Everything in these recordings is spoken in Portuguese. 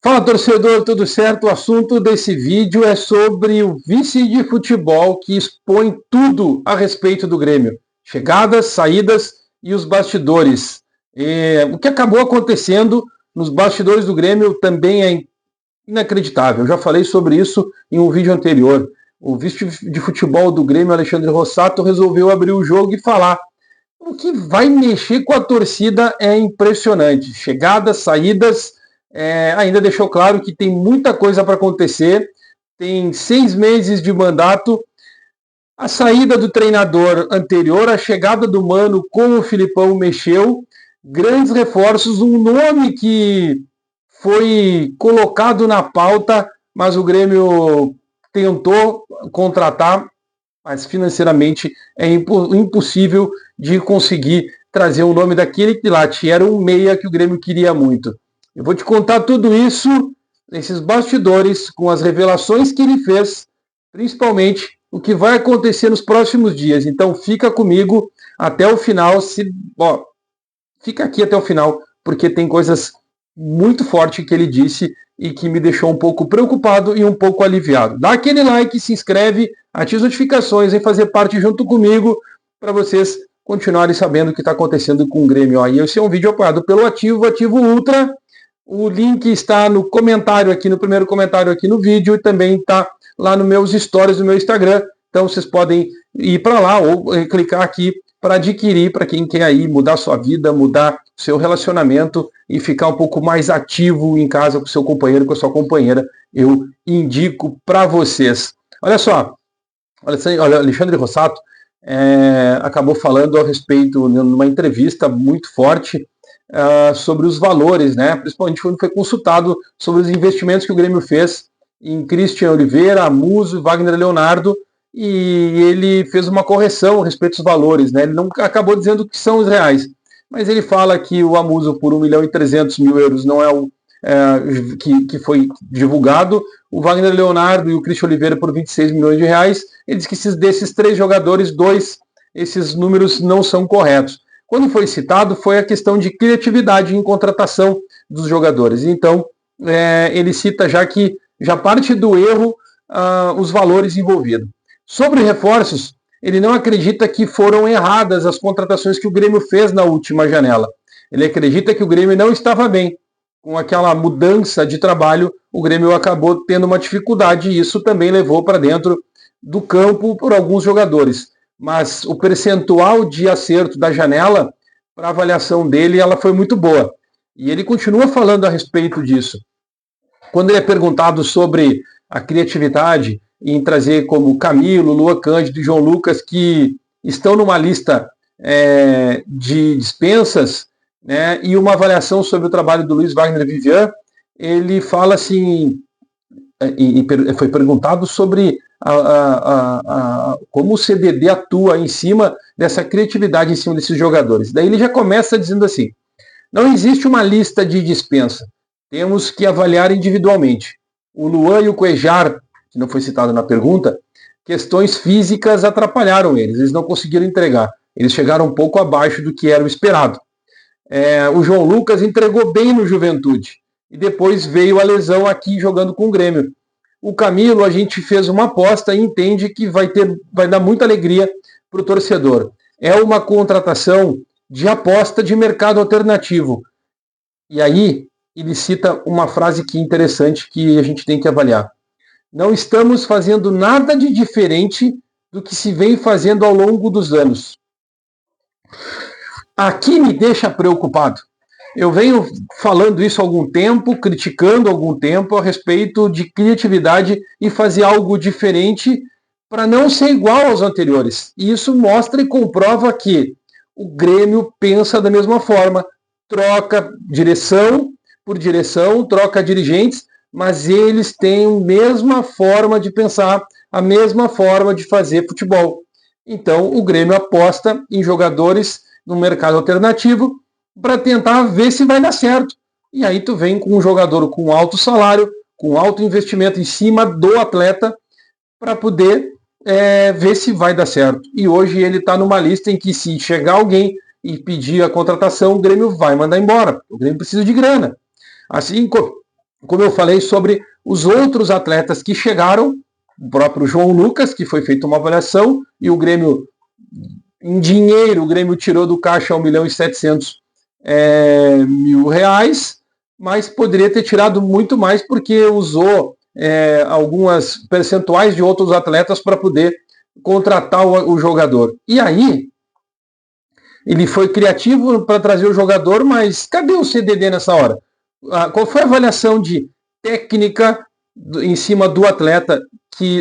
Fala, torcedor, tudo certo? O assunto desse vídeo é sobre o vice de futebol que expõe tudo a respeito do Grêmio. Chegadas, saídas e os bastidores. O que acabou acontecendo nos bastidores do Grêmio também é inacreditável. Eu já falei sobre isso em um vídeo anterior. O vice de futebol do Grêmio, Alexandre Rossato, resolveu abrir o jogo e falar. O que vai mexer com a torcida é impressionante. Chegadas, saídas, ainda deixou claro que tem muita coisa para acontecer. Tem 6 meses de mandato. A saída do treinador anterior, a chegada do Mano com o Filipão mexeu. Grandes reforços, um nome que foi colocado na pauta, mas o Grêmio tentou contratar, mas financeiramente é impossível de conseguir trazer o nome daquele que lá era um meia que o Grêmio queria muito. Eu vou te contar tudo isso, esses bastidores, com as revelações que ele fez, principalmente o que vai acontecer nos próximos dias. Então fica comigo até o final, fica aqui até o final, porque tem coisas muito fortes que ele disse e que me deixou um pouco preocupado e um pouco aliviado. Dá aquele like, se inscreve, ative as notificações, vem fazer parte junto comigo para vocês continuarem sabendo o que está acontecendo com o Grêmio. Aí esse é um vídeo apoiado pelo Ativo Ultra. O link está no comentário aqui, no primeiro comentário aqui no vídeo, e também está lá nos meus stories do meu Instagram. Então vocês podem ir para lá ou clicar aqui para adquirir, para quem quer aí mudar sua vida, mudar seu relacionamento e ficar um pouco mais ativo em casa com seu companheiro, com a sua companheira. Eu indico para vocês. Olha só, olha, Alexandre Rossato acabou falando a respeito, numa entrevista muito forte, sobre os valores, né? Principalmente quando foi consultado sobre os investimentos que o Grêmio fez em Christian Oliveira, Amuso e Wagner Leonardo, e ele fez uma correção a respeito dos valores, né? Ele não acabou dizendo que são os reais, mas ele fala que o Amuso por 1.300.000 euros não é o que foi divulgado, o Wagner Leonardo e o Christian Oliveira por 26 milhões de reais. Ele diz que desses 3 jogadores, 2, esses números não são corretos. Quando foi citado, foi a questão de criatividade em contratação dos jogadores. Então, ele cita já que já parte do erro os valores envolvidos. Sobre reforços, ele não acredita que foram erradas as contratações que o Grêmio fez na última janela. Ele acredita que o Grêmio não estava bem. Com aquela mudança de trabalho, o Grêmio acabou tendo uma dificuldade e isso também levou para dentro do campo por alguns jogadores. Mas o percentual de acerto da janela, para a avaliação dele, ela foi muito boa. E ele continua falando a respeito disso. Quando ele é perguntado sobre a criatividade em trazer como Camilo, Luan Cândido e João Lucas, que estão numa lista de dispensas, né, e uma avaliação sobre o trabalho do Luiz Wagner Vivian, ele fala assim, e foi perguntado sobre como o CDD atua em cima dessa criatividade em cima desses jogadores. Daí ele já começa dizendo assim, não existe uma lista de dispensa, temos que avaliar individualmente. O Luan e o Cuejar, que não foi citado na pergunta, questões físicas atrapalharam eles não conseguiram entregar. Eles chegaram um pouco abaixo do que era o esperado. O João Lucas entregou bem no Juventude, e depois veio a lesão aqui jogando com o Grêmio. O Camilo, a gente fez uma aposta e entende que vai dar muita alegria para o torcedor. É uma contratação de aposta de mercado alternativo. E aí, ele cita uma frase que é interessante que a gente tem que avaliar. Não estamos fazendo nada de diferente do que se vem fazendo ao longo dos anos. Aqui me deixa preocupado. Eu venho falando isso há algum tempo, criticando há algum tempo a respeito de criatividade e fazer algo diferente para não ser igual aos anteriores. E isso mostra e comprova que o Grêmio pensa da mesma forma, troca direção por direção, troca dirigentes, mas eles têm a mesma forma de pensar, a mesma forma de fazer futebol. Então o Grêmio aposta em jogadores no mercado alternativo para tentar ver se vai dar certo. E aí tu vem com um jogador com alto salário, com alto investimento em cima do atleta para poder ver se vai dar certo. E hoje ele está numa lista em que se chegar alguém e pedir a contratação, o Grêmio vai mandar embora. O Grêmio precisa de grana. Assim como eu falei sobre os outros atletas que chegaram, o próprio João Lucas, que foi feita uma avaliação, e o Grêmio, em dinheiro, o Grêmio tirou do caixa 1.700.000 reais, mas poderia ter tirado muito mais porque usou algumas percentuais de outros atletas para poder contratar o jogador. E aí, ele foi criativo para trazer o jogador, mas cadê o CDD nessa hora? Qual foi a avaliação de técnica em cima do atleta,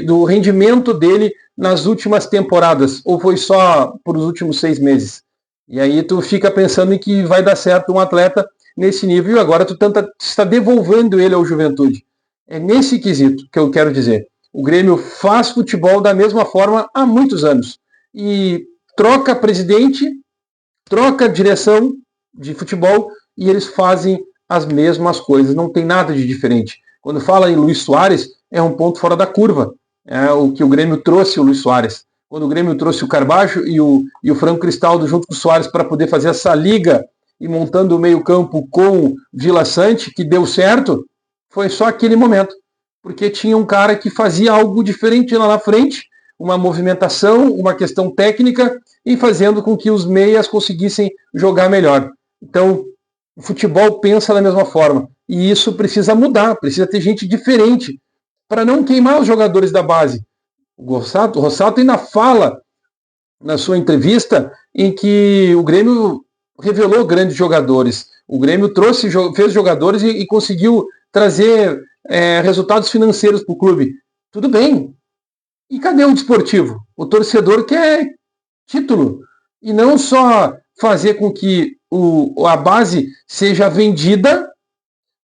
do rendimento dele nas últimas temporadas? Ou foi só por os últimos 6 meses? E aí tu fica pensando em que vai dar certo um atleta nesse nível e agora tu está devolvendo ele ao Juventude. É nesse quesito que eu quero dizer. O Grêmio faz futebol da mesma forma há muitos anos. E troca presidente, troca direção de futebol e eles fazem as mesmas coisas, não tem nada de diferente. Quando fala em Luis Soares, é um ponto fora da curva. É o que o Grêmio trouxe, o Luis Soares. Quando o Grêmio trouxe o Carbajo e o Franco Cristaldo junto com o Soares para poder fazer essa liga e montando o meio-campo com Vila Sante, que deu certo, foi só aquele momento. Porque tinha um cara que fazia algo diferente lá na frente, uma movimentação, uma questão técnica, e fazendo com que os meias conseguissem jogar melhor. Então, o futebol pensa da mesma forma. E isso precisa mudar, precisa ter gente diferente, para não queimar os jogadores da base. O Rossato ainda fala na sua entrevista em que o Grêmio revelou grandes jogadores. O Grêmio fez jogadores e conseguiu trazer resultados financeiros para o clube. Tudo bem. E cadê o desportivo? O torcedor quer título. E não só fazer com que a base seja vendida,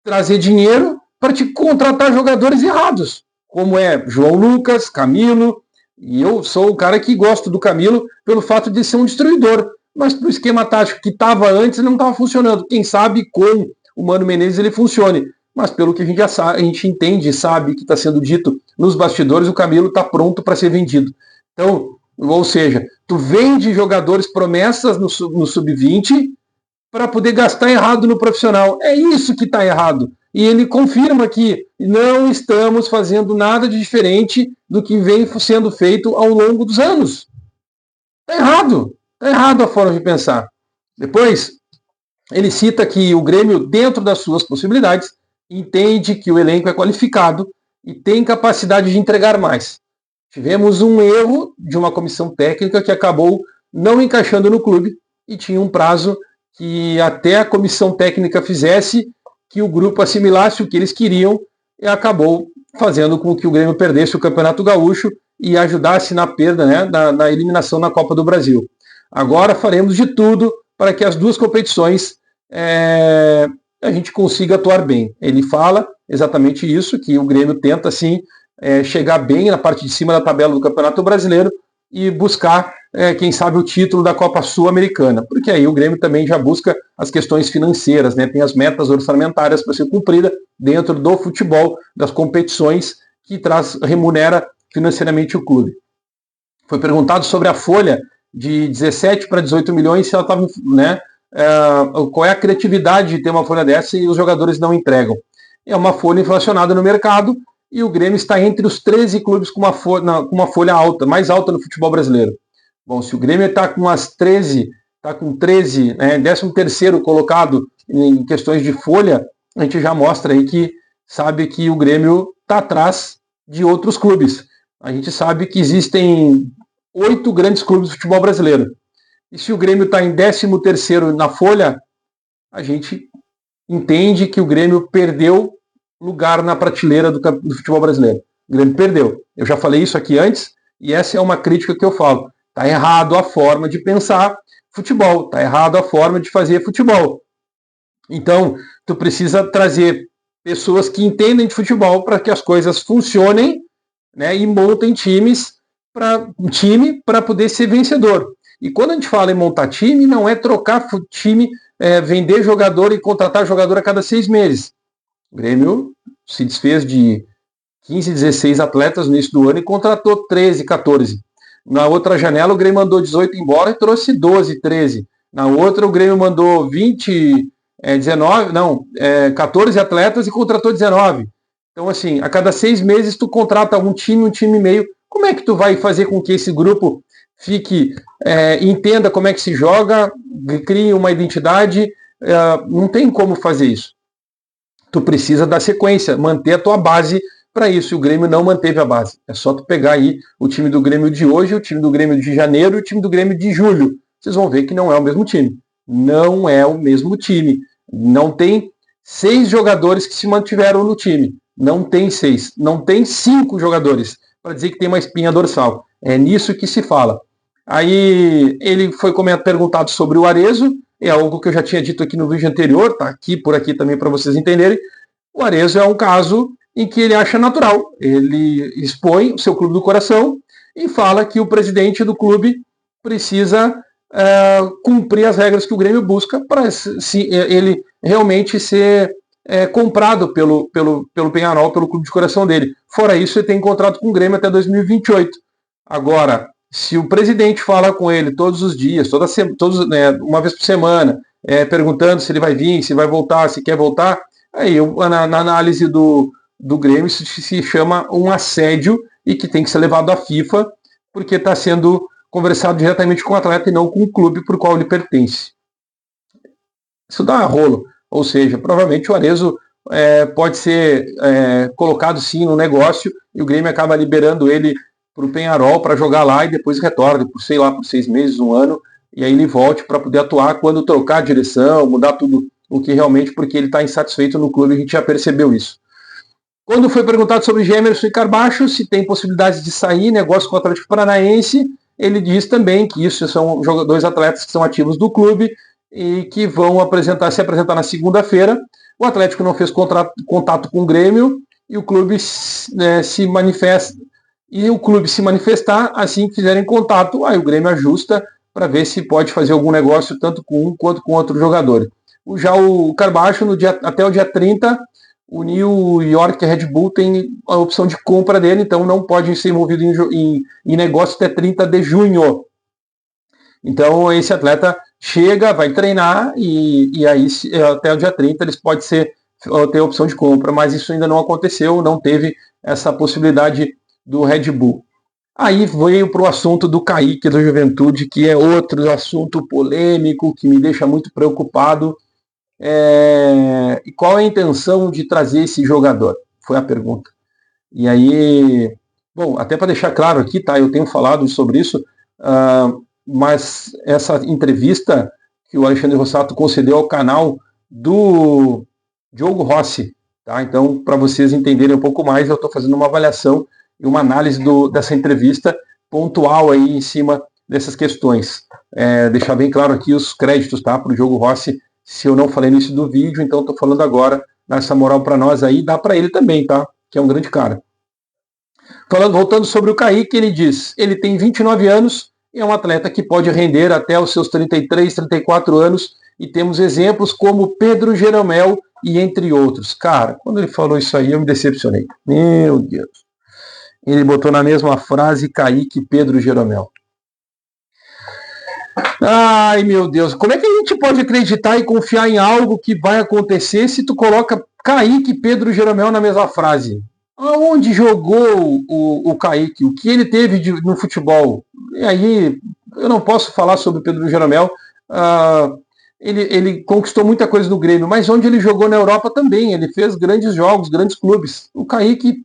trazer dinheiro para te contratar jogadores errados, como é João Lucas, Camilo, e eu sou o cara que gosto do Camilo pelo fato de ser um destruidor, mas pro esquema tático que estava antes não estava funcionando. Quem sabe com o Mano Menezes ele funcione, mas pelo que a gente entende e sabe que está sendo dito nos bastidores, o Camilo está pronto para ser vendido. Então, ou seja, tu vende jogadores promessas no sub-20 para poder gastar errado no profissional. É isso que está errado. E ele confirma que não estamos fazendo nada de diferente do que vem sendo feito ao longo dos anos. Está errado. Está errado a forma de pensar. Depois, ele cita que o Grêmio, dentro das suas possibilidades, entende que o elenco é qualificado e tem capacidade de entregar mais. Tivemos um erro de uma comissão técnica que acabou não encaixando no clube e tinha um prazo que até a comissão técnica fizesse que o grupo assimilasse o que eles queriam e acabou fazendo com que o Grêmio perdesse o Campeonato Gaúcho e ajudasse na perda, né, na eliminação na Copa do Brasil. Agora faremos de tudo para que as duas competições a gente consiga atuar bem. Ele fala exatamente isso, que o Grêmio tenta, sim, chegar bem na parte de cima da tabela do Campeonato Brasileiro e buscar, quem sabe, o título da Copa Sul-Americana, porque aí o Grêmio também já busca as questões financeiras, né? Tem as metas orçamentárias para ser cumprida dentro do futebol, das competições que remunera financeiramente o clube. Foi perguntado sobre a folha de 17 para 18 milhões, se ela estava, né? Qual é a criatividade de ter uma folha dessa e os jogadores não entregam. É uma folha inflacionada no mercado e o Grêmio está entre os 13 clubes com uma folha alta, mais alta no futebol brasileiro. Bom, se o Grêmio está com as 13, está com 13, 13º colocado em questões de folha, a gente já mostra aí que sabe que o Grêmio está atrás de outros clubes. A gente sabe que existem 8 grandes clubes do futebol brasileiro. E se o Grêmio está em 13º na folha, a gente entende que o Grêmio perdeu lugar na prateleira do futebol brasileiro. O Grêmio perdeu. Eu já falei isso aqui antes, e essa é uma crítica que eu falo. Está errado a forma de pensar futebol, está errado a forma de fazer futebol. Então, tu precisa trazer pessoas que entendem de futebol para que as coisas funcionem, né, e montem time para poder ser vencedor. E quando a gente fala em montar time, não é trocar time, vender jogador e contratar jogador a cada 6 meses. O Grêmio se desfez de 15, 16 atletas no início do ano e contratou 13, 14. Na outra janela, o Grêmio mandou 18 embora e trouxe 12, 13. Na outra, o Grêmio mandou 20 14 atletas e contratou 19. Então, assim, a cada 6 meses tu contrata um time e meio. Como é que tu vai fazer com que esse grupo entenda como é que se joga, crie uma identidade? Não tem como fazer isso. Tu precisa dar sequência, manter a tua base para isso. E o Grêmio não manteve a base. É só tu pegar aí o time do Grêmio de hoje, o time do Grêmio de janeiro e o time do Grêmio de julho. Vocês vão ver que não é o mesmo time. Não é o mesmo time. Não tem 6 jogadores que se mantiveram no time. Não tem 6. Não tem 5 jogadores para dizer que tem uma espinha dorsal. É nisso que se fala. Aí ele foi perguntado sobre o Arezzo. É algo que eu já tinha dito aqui no vídeo anterior, tá aqui por aqui também para vocês entenderem. O Arezzo é um caso em que ele acha natural. Ele expõe o seu clube do coração e fala que o presidente do clube precisa cumprir as regras que o Grêmio busca para ele realmente ser comprado pelo Peñarol, pelo clube de coração dele. Fora isso, ele tem contrato com o Grêmio até 2028. Agora, se o presidente fala com ele todos os dias, uma vez por semana, perguntando se ele vai vir, se vai voltar, se quer voltar, aí na análise do Grêmio isso se chama um assédio e que tem que ser levado à FIFA, porque está sendo conversado diretamente com o atleta e não com o clube por qual ele pertence. Isso dá rolo, ou seja, provavelmente o Arezzo pode ser colocado sim no negócio e o Grêmio acaba liberando ele para o Peñarol para jogar lá e depois retorna por 6 meses, 1 ano, e aí ele volte para poder atuar quando trocar a direção, mudar tudo o que realmente, porque ele está insatisfeito no clube, a gente já percebeu isso. Quando foi perguntado sobre Gemerson e Carbacho, se tem possibilidade de sair, negócio com o Atlético Paranaense, ele diz também que isso são 2 atletas que são ativos do clube e que vão se apresentar na segunda-feira. O Atlético não fez contato com o Grêmio e o clube se manifestar assim que fizerem contato, aí o Grêmio ajusta para ver se pode fazer algum negócio tanto com um quanto com outro jogador. Já o Carbacho, até o dia 30, o New York Red Bull tem a opção de compra dele, então não pode ser envolvido em negócio até 30 de junho. Então esse atleta chega, vai treinar e aí até o dia 30 eles podem ter a opção de compra, mas isso ainda não aconteceu, não teve essa possibilidade do Red Bull. Aí veio para o assunto do Kaique do Juventude, que é outro assunto polêmico que me deixa muito preocupado. E qual é a intenção de trazer esse jogador? Foi a pergunta. E aí, bom, até para deixar claro aqui, tá? Eu tenho falado sobre isso, mas essa entrevista que o Alexandre Rossato concedeu ao canal do Diogo Rossi, tá? Então, para vocês entenderem um pouco mais, eu estou fazendo uma avaliação e uma análise dessa entrevista pontual aí em cima dessas questões. Deixar bem claro aqui os créditos, tá? Para o Diogo Rossi. Se eu não falei no início do vídeo, então estou falando agora, dá essa moral para nós aí, dá para ele também, tá? Que é um grande cara. Voltando sobre o Kaique, ele diz, ele tem 29 anos e é um atleta que pode render até os seus 33, 34 anos e temos exemplos como Pedro Jeromel e entre outros. Cara, quando ele falou isso aí, eu me decepcionei. Meu Deus. Ele botou na mesma frase Kaique e Pedro Jeromel. Ai, meu Deus, como é que a gente pode acreditar e confiar em algo que vai acontecer se tu coloca Kaique e Pedro Jeromel na mesma frase? Aonde jogou o Kaique? O que ele teve no futebol? E aí, eu não posso falar sobre o Pedro Jeromel. Ele conquistou muita coisa no Grêmio, mas onde ele jogou na Europa também. Ele fez grandes jogos, grandes clubes. O Kaique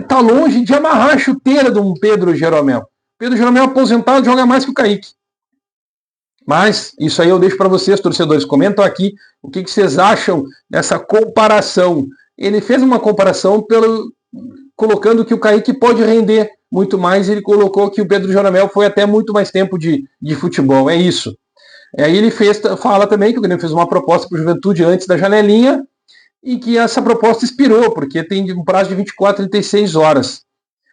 tá longe de amarrar a chuteira de um Pedro Jeromel. Pedro Jeromel aposentado joga mais que o Kaique. Mas isso aí eu deixo para vocês, torcedores. Comentam aqui o que vocês acham dessa comparação. Ele fez uma comparação colocando que o Kaique pode render muito mais. Ele colocou que o Pedro Jeromel foi até muito mais tempo de futebol. É isso. Aí ele fala também que o Grêmio fez uma proposta para o Juventude antes da janelinha e que essa proposta expirou, porque tem um prazo de 24 a 36 horas.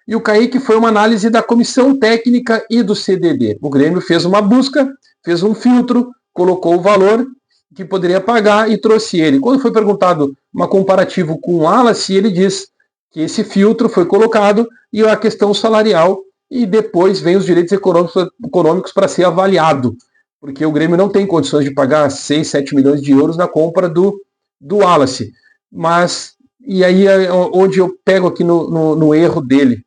E o Kaique foi uma análise da comissão técnica e do CDD. O Grêmio fez uma busca, fez um filtro, colocou o valor que poderia pagar e trouxe ele. Quando foi perguntado uma comparativo com o Wallace, ele diz que esse filtro foi colocado e a questão salarial e depois vem os direitos econômicos para ser avaliado. porque o Grêmio não tem condições de pagar 6, 7 milhões de euros na compra do Wallace. Mas, e aí é onde eu pego aqui no erro dele.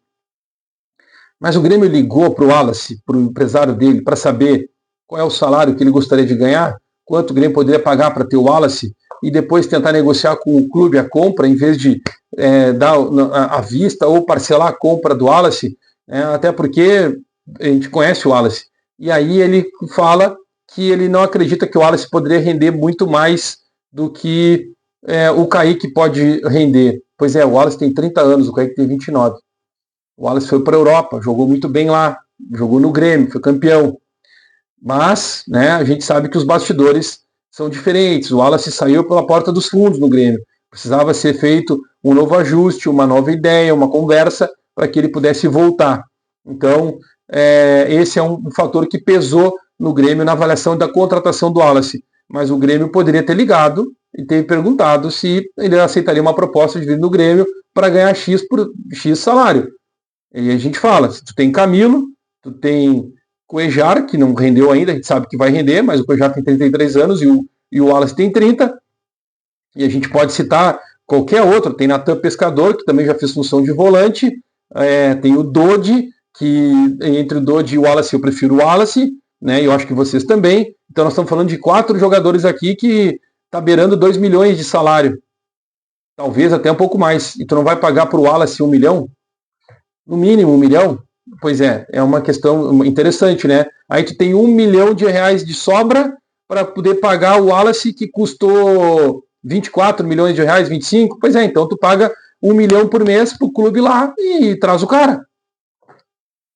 Mas o Grêmio ligou para o Wallace, para o empresário dele, para saber qual é o salário que ele gostaria de ganhar, quanto o Grêmio poderia pagar para ter o Wallace, e depois tentar negociar com o clube a compra, em vez de dar à vista ou parcelar a compra do Wallace, até porque a gente conhece o Wallace. E aí ele fala que ele não acredita que o Wallace poderia render muito mais do que o Kaique pode render. Pois é, o Wallace tem 30 anos, o Kaique tem 29. O Wallace foi para a Europa, jogou muito bem lá, jogou no Grêmio, foi campeão. Mas, a gente sabe que os bastidores são diferentes. O Wallace saiu pela porta dos fundos no Grêmio. Precisava ser feito um novo ajuste, uma nova ideia, uma conversa para que ele pudesse voltar. Então, esse é um fator que pesou no Grêmio na avaliação da contratação do Wallace. Mas o Grêmio poderia ter ligado e ter perguntado se ele aceitaria uma proposta de vir no Grêmio para ganhar X por X salário. E a gente fala, se tu tem Camilo, tu tem Cuéllar, que não rendeu ainda, a gente sabe que vai render, mas o Cuéllar tem 33 anos e o Wallace tem 30. E a gente pode citar qualquer outro, tem Natan Pescador, que também já fez função de volante, tem o Dodi, que entre o Dodi e o Wallace eu prefiro o Wallace, e eu acho que vocês também. Então nós estamos falando de 4 jogadores aqui que está beirando 2 milhões de salário. Talvez até um pouco mais. E tu não vai pagar para o Wallace 1 milhão? No mínimo 1 milhão? Pois é uma questão interessante, né? Aí tu tem 1 milhão de reais de sobra para poder pagar o Wallace, que custou 24 milhões de reais, 25. Pois é, então tu paga 1 milhão por mês pro clube lá e traz o cara.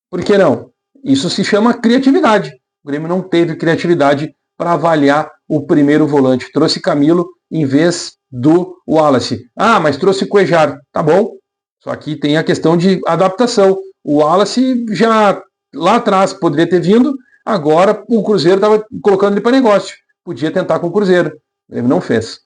Por que não? Isso se chama criatividade. O Grêmio não teve criatividade para avaliar o primeiro volante. Trouxe Camilo em vez do Wallace. Ah, mas trouxe Cuéllar. Tá bom. Só que tem a questão de adaptação. O Wallace já lá atrás poderia ter vindo, agora o Cruzeiro estava colocando ele para negócio. Podia tentar com o Cruzeiro. Ele não fez.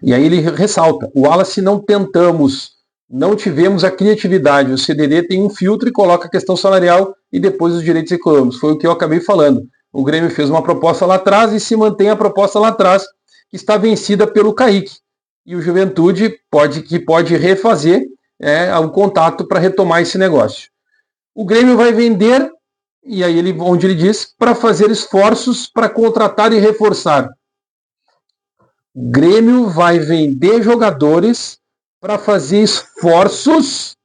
E aí ele ressalta, o Wallace não tentamos, não tivemos a criatividade. O CDD tem um filtro e coloca a questão salarial e depois os direitos econômicos. Foi o que eu acabei falando. O Grêmio fez uma proposta lá atrás e se mantém a proposta lá atrás, que está vencida pelo Kaique. E o Juventude pode refazer um contato para retomar esse negócio. O Grêmio vai vender, e aí onde ele diz, para fazer esforços para contratar e reforçar. O Grêmio vai vender jogadores para fazer esforços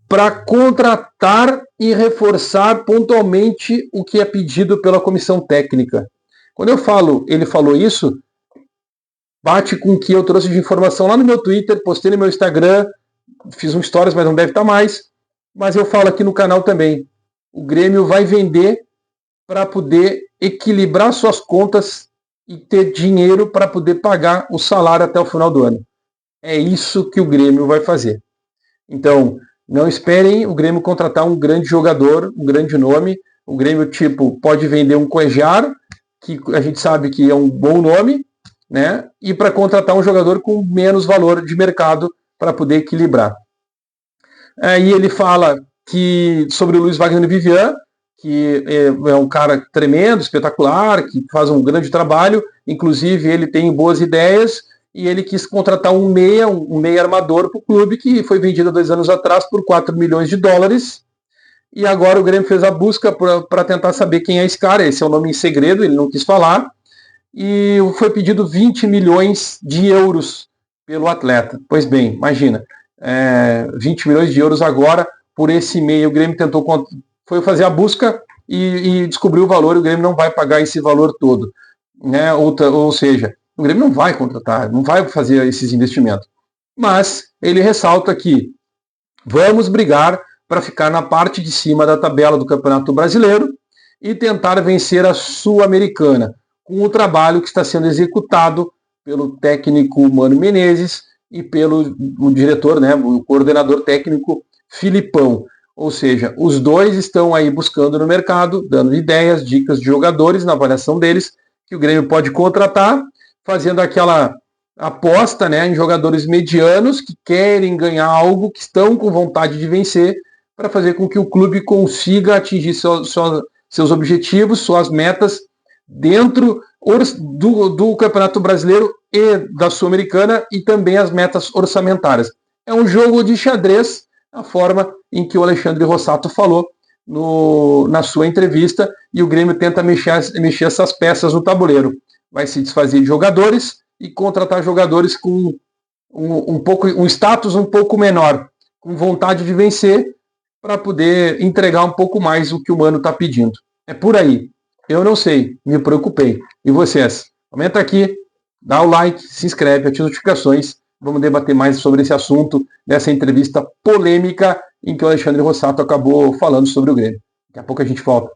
para contratar e reforçar pontualmente o que é pedido pela comissão técnica. Quando eu falo, ele falou isso, bate com o que eu trouxe de informação lá no meu Twitter, postei no meu Instagram, fiz um stories, mas não deve estar mais. Mas eu falo aqui no canal também. O Grêmio vai vender para poder equilibrar suas contas e ter dinheiro para poder pagar o salário até o final do ano. É isso que o Grêmio vai fazer. Então, não esperem o Grêmio contratar um grande jogador, um grande nome. O Grêmio, pode vender um Cuéllar, que a gente sabe que é um bom nome, e para contratar um jogador com menos valor de mercado para poder equilibrar. Aí ele fala sobre o Luiz Wagner Vivian, que é um cara tremendo, espetacular, que faz um grande trabalho, inclusive ele tem boas ideias, e ele quis contratar um meia armador para o clube, que foi vendido há 2 anos atrás por 4 milhões de dólares, e agora o Grêmio fez a busca para tentar saber quem é esse cara. Esse é um nome em segredo, ele não quis falar, e foi pedido 20 milhões de euros pelo atleta. Pois bem, imagina, 20 milhões de euros agora por esse meio. O Grêmio foi fazer a busca e descobriu o valor, e o Grêmio não vai pagar esse valor todo. Ou seja, o Grêmio não vai contratar, não vai fazer esses investimentos. Mas ele ressalta que vamos brigar para ficar na parte de cima da tabela do Campeonato Brasileiro e tentar vencer a Sul-Americana, com o trabalho que está sendo executado pelo técnico Mano Menezes e pelo diretor, o coordenador técnico Filipão. Ou seja, os dois estão aí buscando no mercado, dando ideias, dicas de jogadores, na avaliação deles, que o Grêmio pode contratar, fazendo aquela aposta em jogadores medianos que querem ganhar algo, que estão com vontade de vencer, para fazer com que o clube consiga atingir seus objetivos, suas metas dentro do Campeonato Brasileiro e da Sul-Americana e também as metas orçamentárias. É um jogo de xadrez, a forma em que o Alexandre Rossato falou na sua entrevista, e o Grêmio tenta mexer essas peças no tabuleiro. Vai se desfazer de jogadores e contratar jogadores com um status um pouco menor, com vontade de vencer, para poder entregar um pouco mais o que o Mano está pedindo. É por aí. Eu não sei, me preocupei. E vocês? Comenta aqui, dá o like, se inscreve, ativa as notificações. Vamos debater mais sobre esse assunto nessa entrevista polêmica em que o Alexandre Rossato acabou falando sobre o Grêmio. Daqui a pouco a gente volta.